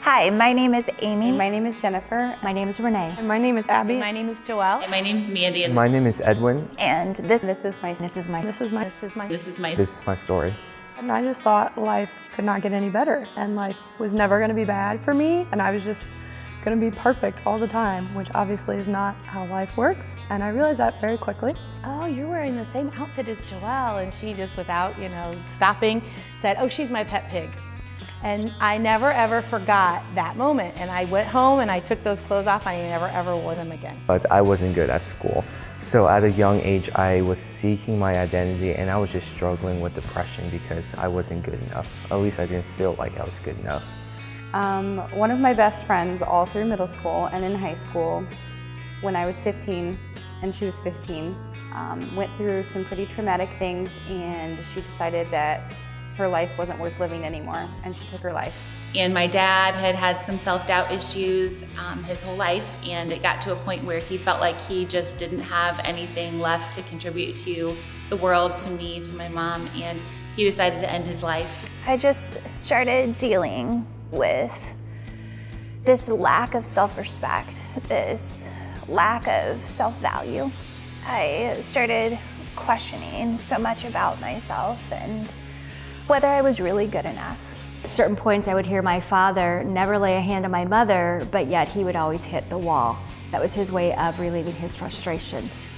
Hi, my name is Amy. My name is Jennifer. My name is Renee. And my name is Abby. My name is Joelle. And my name is Mandy. My name is Edwin. And this is my story. And I just thought life could not get any better, and life was never going to be bad for me, and I was just going to be perfect all the time, which obviously is not how life works, and I realized that very quickly. Oh, you're wearing the same outfit as Joelle, and she just, without stopping, said, oh, she's my pet pig. And I never ever forgot that moment, and I went home and I took those clothes off. I never ever wore them again. But I wasn't good at school. So at a young age, I was seeking my identity, and I was just struggling with depression because I wasn't good enough. At least I didn't feel like I was good enough. One of my best friends all through middle school and in high school, when I was 15 and she was 15, went through some pretty traumatic things, and she decided that her life wasn't worth living anymore, and she took her life. And my dad had had some self-doubt issues his whole life, and it got to a point where he felt like he just didn't have anything left to contribute to the world, to me, to my mom, and he decided to end his life. I just started dealing with this lack of self-respect, this lack of self-value. I started questioning so much about myself and whether I was really good enough. At certain points I would hear my father never lay a hand on my mother, but yet he would always hit the wall. That was his way of relieving his frustrations.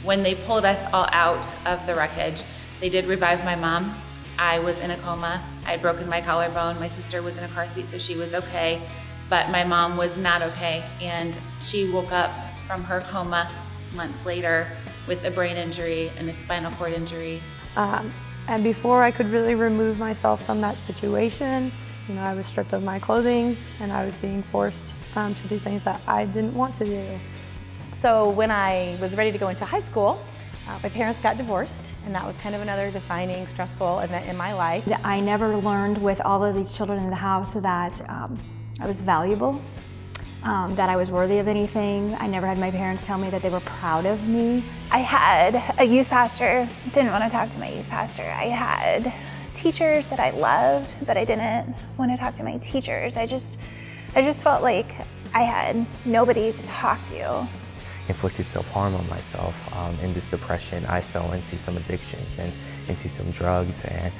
When they pulled us all out of the wreckage, they did revive my mom. I was in a coma. I had broken my collarbone. My sister was in a car seat, so she was okay. But my mom was not okay, and she woke up from her coma months later with a brain injury and a spinal cord injury. And before I could really remove myself from that situation, I was stripped of my clothing, and I was being forced to do things that I didn't want to do. So when I was ready to go into high school, my parents got divorced, and that was kind of another defining, stressful event in my life. I never learned with all of these children in the house that I was valuable, that I was worthy of anything. I never had my parents tell me that they were proud of me. I had a youth pastor, didn't want to talk to my youth pastor. I had teachers that I loved, but I didn't want to talk to my teachers. I just felt like I had nobody to talk to. Inflicted self-harm on myself. In this depression, I fell into some addictions and into some drugs, and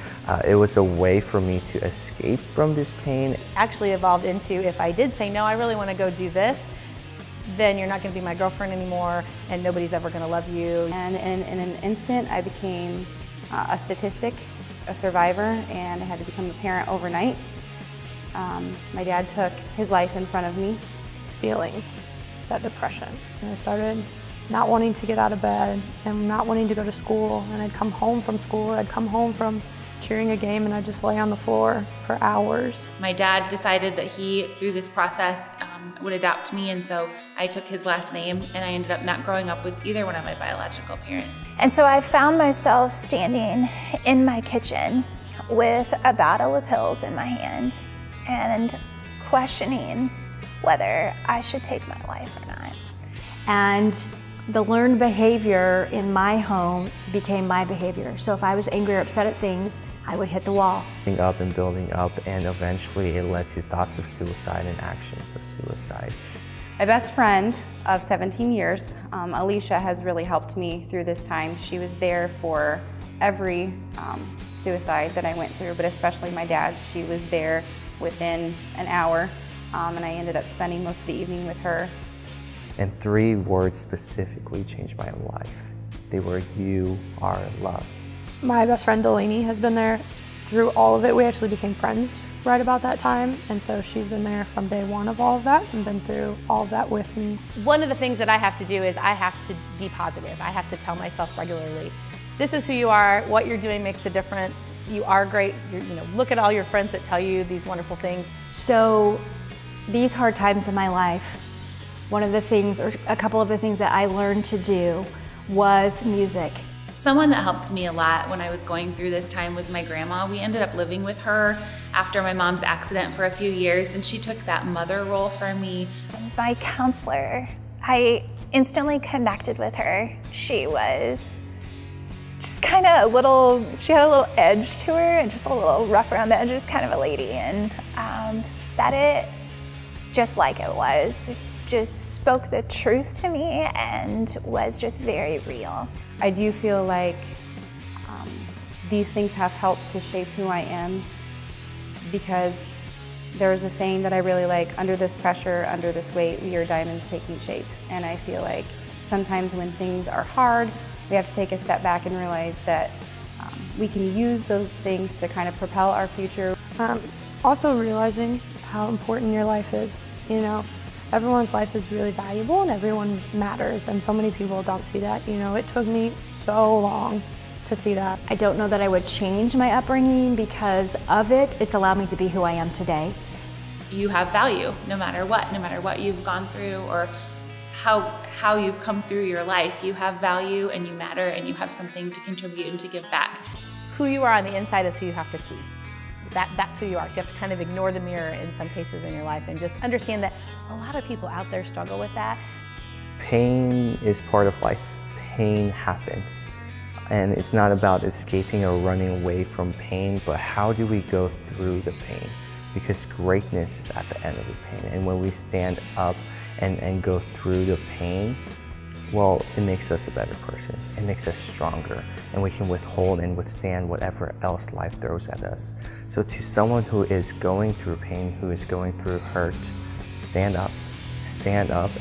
it was a way for me to escape from this pain. Actually evolved into, if I did say, no, I really want to go do this, then you're not going to be my girlfriend anymore, and nobody's ever going to love you. And in an instant, I became a statistic, a survivor, and I had to become a parent overnight. My dad took his life in front of me. Feeling that depression, and I started not wanting to get out of bed and not wanting to go to school, and I'd come home from school, or I'd come home from cheering a game, and I'd just lay on the floor for hours. My dad decided that he, through this process, would adopt me, and so I took his last name, and I ended up not growing up with either one of my biological parents. And so I found myself standing in my kitchen with a bottle of pills in my hand and questioning whether I should take my life or not. And the learned behavior in my home became my behavior. So if I was angry or upset at things, I would hit the wall. Building up, and eventually it led to thoughts of suicide and actions of suicide. My best friend of 17 years, Alicia, has really helped me through this time. She was there for every suicide that I went through, but especially my dad. She was there within an hour, and I ended up spending most of the evening with her. And 3 words specifically changed my life. They were, "You are loved." My best friend Delaney has been there through all of it. We actually became friends right about that time, and so she's been there from day one of all of that and been through all of that with me. One of the things that I have to do is I have to be positive. I have to tell myself regularly, this is who you are, what you're doing makes a difference, you are great, look at all your friends that tell you these wonderful things. So these hard times in my life, one of the things, or a couple of the things that I learned to do was music. Someone that helped me a lot when I was going through this time was my grandma. We ended up living with her after my mom's accident for a few years, and she took that mother role for me. My counselor, I instantly connected with her. She was just kind of she had a little edge to her and just a little rough around the edges kind of a lady, and said it just like it was, just spoke the truth to me and was just very real. I do feel like these things have helped to shape who I am, because there's a saying that I really like: under this pressure, under this weight, we are diamonds taking shape. And I feel like sometimes when things are hard, we have to take a step back and realize that we can use those things to kind of propel our future. Also realizing how important your life is. You know, everyone's life is really valuable and everyone matters, and so many people don't see that. You know, it took me so long to see that. I don't know that I would change my upbringing because of it. It's allowed me to be who I am today. You have value no matter what you've gone through or how you've come through your life. You have value and you matter and you have something to contribute and to give back. Who you are on the inside is who you have to see. That's who you are. So you have to kind of ignore the mirror in some cases in your life and just understand that a lot of people out there struggle with that. Pain is part of life. Pain happens. And it's not about escaping or running away from pain, but how do we go through the pain? Because greatness is at the end of the pain. And when we stand up and go through the pain, well, it makes us a better person. It makes us stronger, and we can withhold and withstand whatever else life throws at us. So to someone who is going through pain, who is going through hurt, stand up,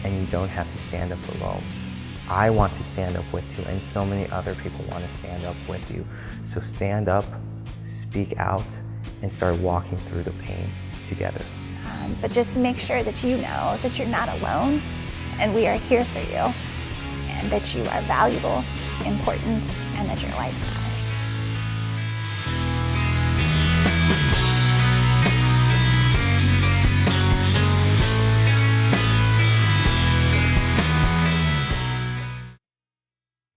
and you don't have to stand up alone. I want to stand up with you, and so many other people want to stand up with you. So stand up, speak out, and start walking through the pain together. But just make sure that you know that you're not alone, and we are here for you, and that you are valuable, important, and that your life matters.